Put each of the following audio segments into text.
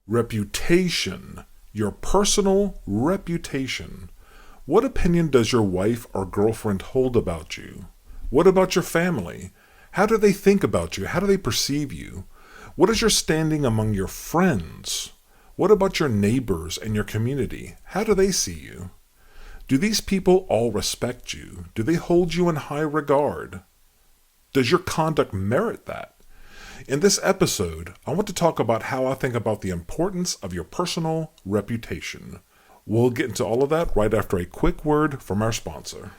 Reputation. Your personal reputation. What opinion does your wife or girlfriend hold about you? What about your family? How do they think about you? How do they perceive you? What is your standing among your friends? What about your neighbors and your community? How do they see you? Do these people all respect you? Do they hold you in high regard? Does your conduct merit that? In this episode, I want to talk about how I think about the importance of your personal reputation. We'll get into all of that right after a quick word from our sponsor.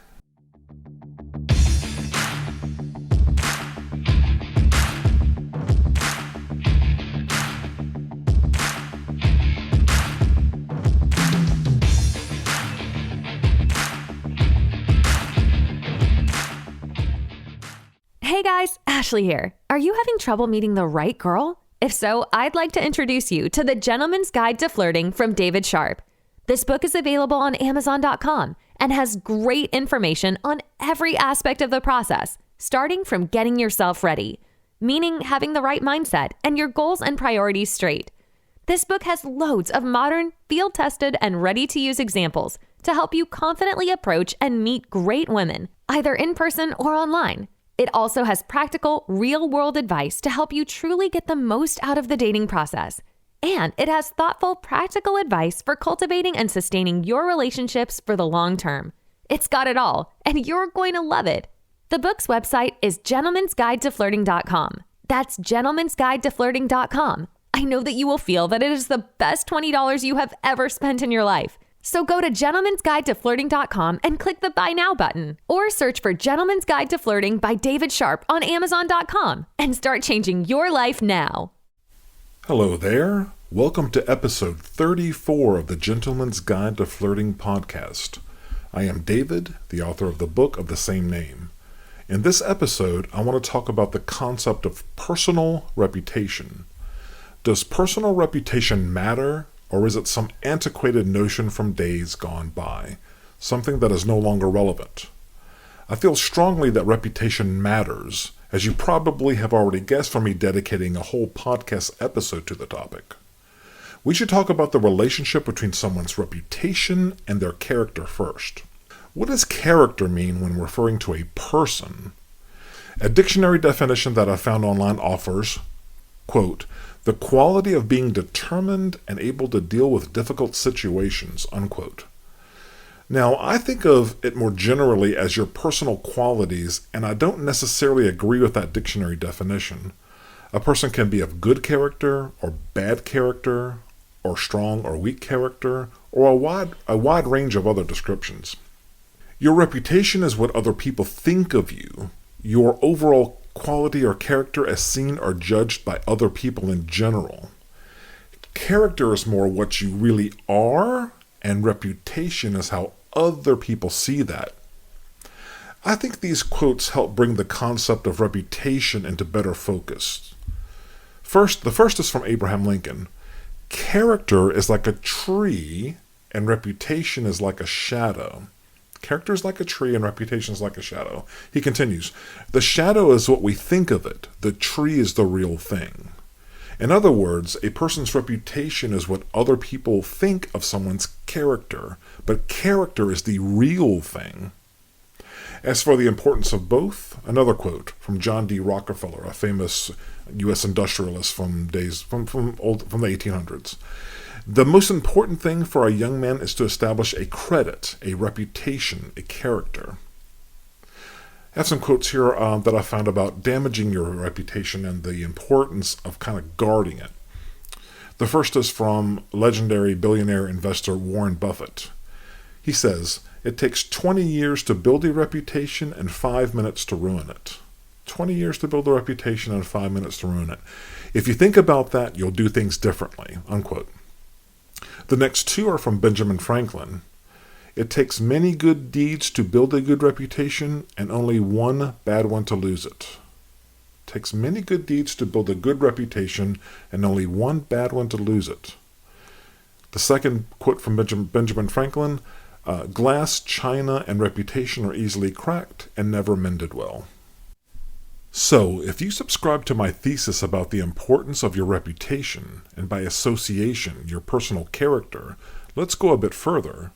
Hey guys, Ashley here. Are you having trouble meeting the right girl? If so, I'd like to introduce you to The Gentleman's Guide to Flirting from David Sharp. This book is available on Amazon.com and has great information on every aspect of the process, starting from getting yourself ready, meaning having the right mindset and your goals and priorities straight. This book has loads of modern, field-tested, and ready-to-use examples to help you confidently approach and meet great women, either in person or online. It also has practical, real-world advice to help you truly get the most out of the dating process. And it has thoughtful, practical advice for cultivating and sustaining your relationships for the long term. It's got it all, and you're going to love it. The book's website is gentlemansguidetoflirting.com. That's gentlemansguidetoflirting.com. I know that you will feel that it is the best $20 you have ever spent in your life. So go to gentlemansguidetoflirting.com and click the Buy Now button, or search for Gentleman's Guide to Flirting by David Sharp on Amazon.com and start changing your life now. Hello there. Welcome to episode 34 of the Gentleman's Guide to Flirting podcast. I am David, the author of the book of the same name. In this episode, I want to talk about the concept of personal reputation. Does personal reputation matter, or is it some antiquated notion from days gone by, something that is no longer relevant? I feel strongly that reputation matters, as you probably have already guessed from me dedicating a whole podcast episode to the topic. We should talk about the relationship between someone's reputation and their character first. What does character mean when referring to a person? A dictionary definition that I found online offers, quote, "the quality of being determined and able to deal with difficult situations," unquote. Now, I think of it more generally as your personal qualities, and I don't necessarily agree with that dictionary definition. A person can be of good character, or bad character, or strong or weak character, or a wide range of other descriptions. Your reputation is what other people think of you. Your overall quality or character as seen or judged by other people in general. Character is more what you really are, and reputation is how other people see that. I think these quotes help bring the concept of reputation into better focus. The first is from Abraham Lincoln. Character is like a tree, and reputation is like a shadow. Character is like a tree and reputation is like a shadow. He continues, the shadow is what we think of it. The tree is the real thing. In other words, a person's reputation is what other people think of someone's character, but character is the real thing. As for the importance of both, another quote from John D. Rockefeller, a famous U.S. industrialist from the 1800s. The most important thing for a young man is to establish a credit, a reputation, a character. I have some quotes here that I found about damaging your reputation and the importance of kind of guarding it. The first is from legendary billionaire investor Warren Buffett. He says, it takes 20 years to build a reputation and 5 minutes to ruin it. 20 years to build a reputation and 5 minutes to ruin it. If you think about that, you'll do things differently, unquote. The next two are from Benjamin Franklin. It takes many good deeds to build a good reputation and only one bad one to lose it. It takes many good deeds to build a good reputation and only one bad one to lose it. The second quote from Benjamin Franklin, glass, china, and reputation are easily cracked and never mended well. So, if you subscribe to my thesis about the importance of your reputation, and by association, your personal character, let's go a bit further.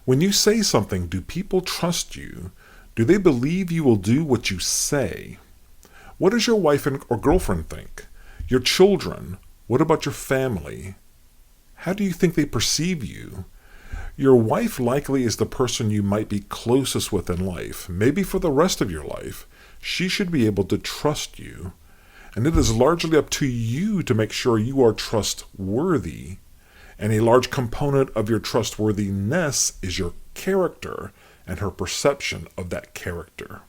When you say something, do people trust you? Do they believe you will do what you say? What does your wife or girlfriend think? Your children? What about your family? How do you think they perceive you? Your wife likely is the person you might be closest with in life, maybe for the rest of your life. She should be able to trust you. And it is largely up to you to make sure you are trustworthy. And a large component of your trustworthiness is your character and her perception of that character.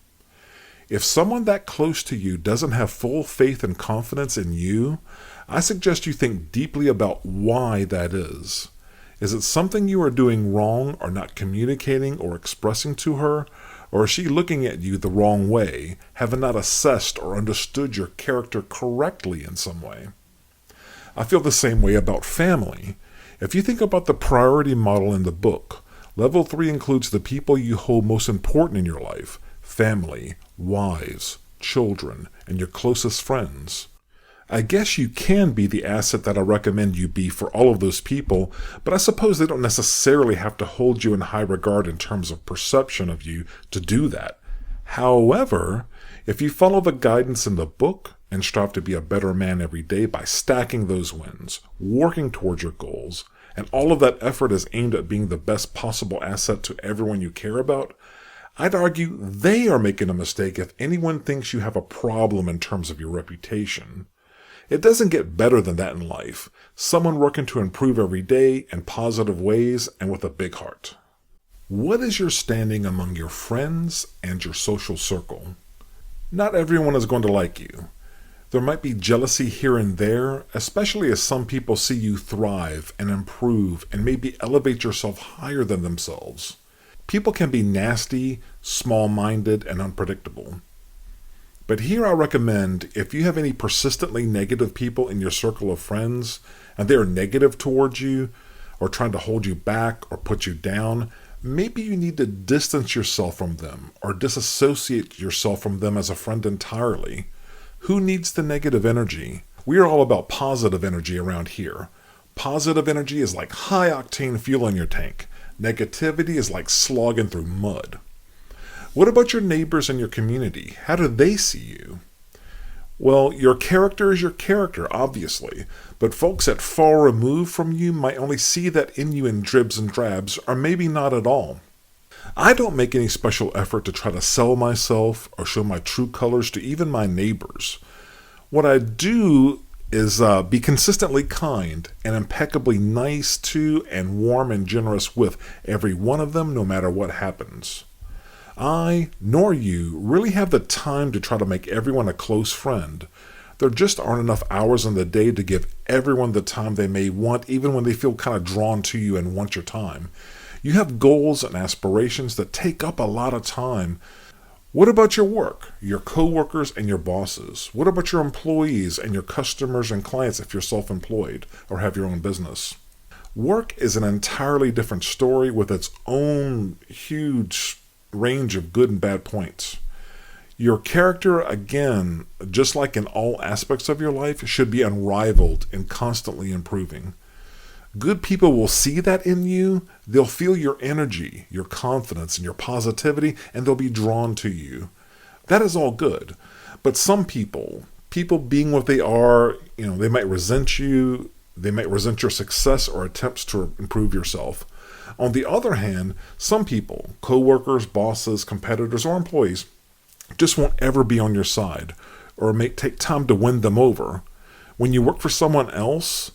If someone that close to you doesn't have full faith and confidence in you, I suggest you think deeply about why that is. Is it something you are doing wrong or not communicating or expressing to her? Or is she looking at you the wrong way, having not assessed or understood your character correctly in some way? I feel the same way about family. If you think about the priority model in the book, level 3 includes the people you hold most important in your life: family, wives, children, and your closest friends. I guess you can be the asset that I recommend you be for all of those people, but I suppose they don't necessarily have to hold you in high regard in terms of perception of you to do that. However, if you follow the guidance in the book and strive to be a better man every day by stacking those wins, working towards your goals, and all of that effort is aimed at being the best possible asset to everyone you care about, I'd argue they are making a mistake if anyone thinks you have a problem in terms of your reputation. It doesn't get better than that in life. Someone working to improve every day in positive ways and with a big heart. What is your standing among your friends and your social circle? Not everyone is going to like you. There might be jealousy here and there, especially as some people see you thrive and improve and maybe elevate yourself higher than themselves. People can be nasty, small-minded, and unpredictable. But here I recommend, if you have any persistently negative people in your circle of friends, and they are negative towards you, or trying to hold you back or put you down, maybe you need to distance yourself from them, or disassociate yourself from them as a friend entirely. Who needs the negative energy? We are all about positive energy around here. Positive energy is like high-octane fuel in your tank. Negativity is like slogging through mud. What about your neighbors and your community? How do they see you? Well, your character is your character, obviously, but folks that far removed from you might only see that in you in dribs and drabs, or maybe not at all. I don't make any special effort to try to sell myself or show my true colors to even my neighbors. What I do is be consistently kind and impeccably nice to and warm and generous with every one of them, no matter what happens. I, nor you, really have the time to try to make everyone a close friend. There just aren't enough hours in the day to give everyone the time they may want, even when they feel kind of drawn to you and want your time. You have goals and aspirations that take up a lot of time. What about your work, your coworkers and your bosses? What about your employees and your customers and clients if you're self-employed or have your own business? Work is an entirely different story with its own huge range of good and bad points. Your character, again, just like in all aspects of your life, should be unrivaled and constantly improving. Good people will see that in you. They'll feel your energy, your confidence, and your positivity, and they'll be drawn to you. That is all good. But some people being what they are, they might resent you. They might resent your success or attempts to improve yourself. On the other hand, some people, coworkers, bosses, competitors, or employees, just won't ever be on your side, or may take time to win them over. When you work for someone else,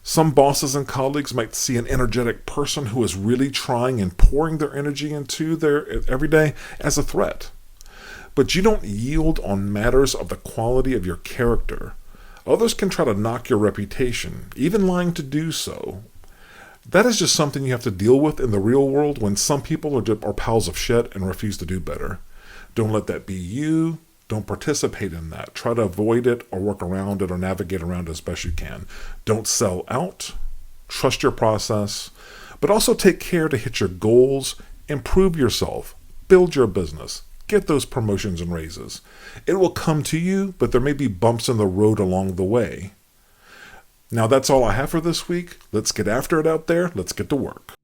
some bosses and colleagues might see an energetic person who is really trying and pouring their energy into their every day as a threat. But you don't yield on matters of the quality of your character. Others can try to knock your reputation, even lying to do so. That is just something you have to deal with in the real world when some people are piles of shit and refuse to do better. Don't let that be you. Don't participate in that. Try to avoid it or work around it or navigate around it as best you can. Don't sell out. Trust your process. But also take care to hit your goals, improve yourself, build your business, get those promotions and raises. It will come to you, but there may be bumps in the road along the way. Now that's all I have for this week. Let's get after it out there. Let's get to work.